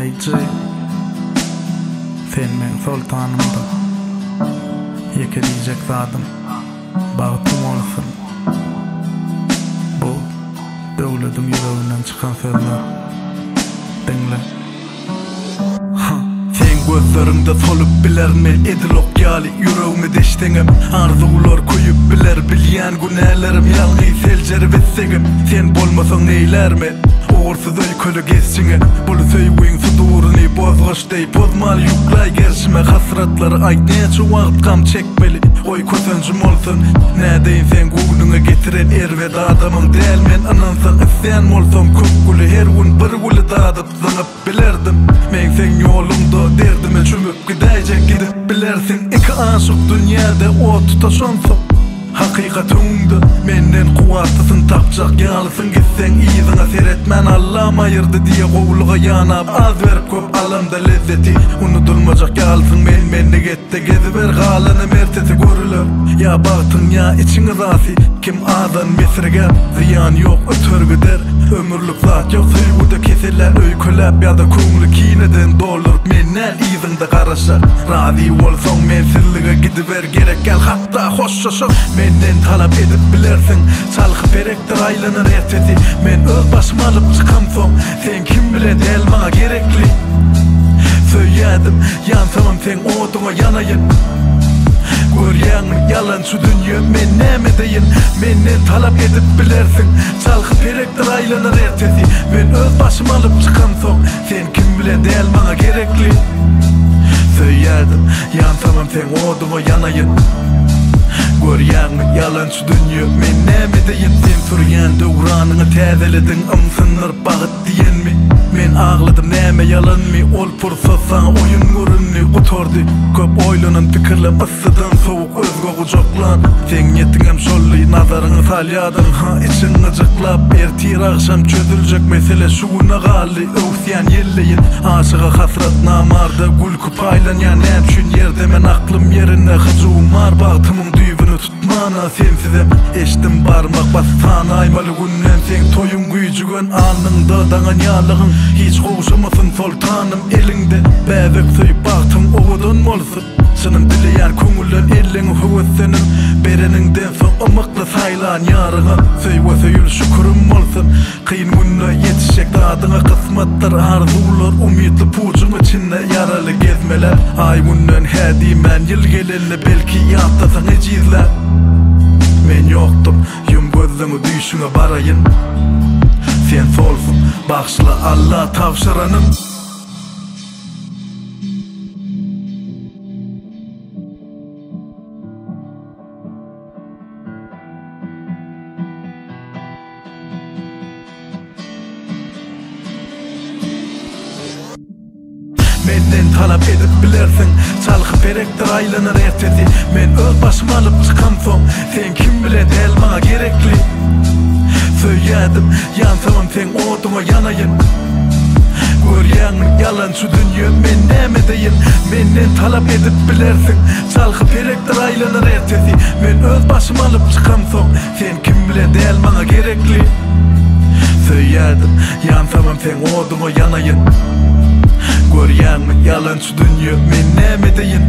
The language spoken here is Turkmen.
AJ Sen men sultanımda yekeleyecek zadım bağıtım olsun. Bu devletin yüreğinden çıkan sözler. Dinle. Gözlerinde solup bilerme edil okyali yüreğimi deşteğim arzular koyup biler bilyen günahlarım yalgı selcer vesegim sen bolmasan eylerme uğursuz öykölü geççine bulu söywün suduruni bozğaçtay bozmal yuklay gerçime hasratları ay neçe vaqt kam çekmeli oy kösöncüm olsun nädeyin sen gugnuňa getiren erwed adamyň dälmen anansan isyan bolsam köp gülü her gün bir gülü dadyp zanyp bilerdim men sen ýolumda derdime çümüp gidäjek gidip bilersin iki aşyk dünýäde o tutaşansa hakikatyňda menden kuwatlysyn tapjak ýalysyn gitseň iýiňe seretmän Allah'ım ayırdı diye gowluga ýanap az berip köp alamda lezzeti unutulmajak ýalysyn men getde geziber galany mertesi görüler ya bagtyň ya içiňe rasy kim adan mesirge ziyan ýok ötür gider ömürlük zat ýok süýgüde keseler öýköläp ýa-da köňlü kineden doldurup menden iýiňde garaşar razy bolsaň men sizlige gidiber gerek gel hatda hoşşaşak menden talap edip bilersin çalkyp berekdir aýlanyr ertesi men öz başyma alyp çykamsoň sen kim bilen däl maňa gerekli söýýädim ýansamam sen oduňa ýanaýyn görýän yalan şu dünýä men näme deýin menden talap edip bilersin çalkyp berekdir aýlanyr ertesi men öz başyma alyp çykamsoň sen kim bilen däl maňa gerekli söýýädim ýansamam sen oduňa ýanaýyn görýän yalan şu dünýä men näme deýin sen sürýän döwranyňy täzeledin ymsynyr bagyt diýenmi men agladym näme yalanmy ol pursatsaň oýun görünni gutordy köp oýlanan pikirler ıssydan sowuk özge gujoklan sen ýetiňem şolly nazaryňy salýadyn ha içiňi jyklap ertir akşam çözüljek mesele şuňa galy öwsýän ýelleýin aşyga hasrat namarda gül kupaýlanýan näme şün ýerde men aklym ýerine hyjum mar bagtymyň düýbüni tutmana sensizem eşdim barmak bastan aymaly günnen sen toyun güýjügen alnыңda daňan ýalygyň hiç gowşamasyn sultanym elinde bäbek söýüp bagtym owadan bolsun şunun dileýär köňülen elliň höwesiniň bereniňden soň ymykly saýlan ýaryňa söýwe söýül şükürüm bolsun kyn günne ýetişek dadyňa kysmatlar arzular umytly puçuň içinde ýaraly gezmeler ay günnen hädimen ýyl gelenli belki ýatdasaň ejizler men ýokdum ýum gözlüňi düýşüňe baraýyn sen solsun bagşla Allah tawşyranım menden talap edip bilersin çalkyp berekdir aýlanyr ertesi men öz başyma alyp çykamsoň sen kim bilen däl maňa gerekli söýýädim ýansamam sen oduňa ýanaýyn görýän yalan şu dünýä men näme deýin menden talap edip bilersin çalkyp berekdir aýlanyr ertesi men öz başyma alyp çykamsoň sen kim bilen däl maňa gerekli söýýädim ýansamam sen oduňa ýanaýyn görýän yalan şu dünýä men näme deýin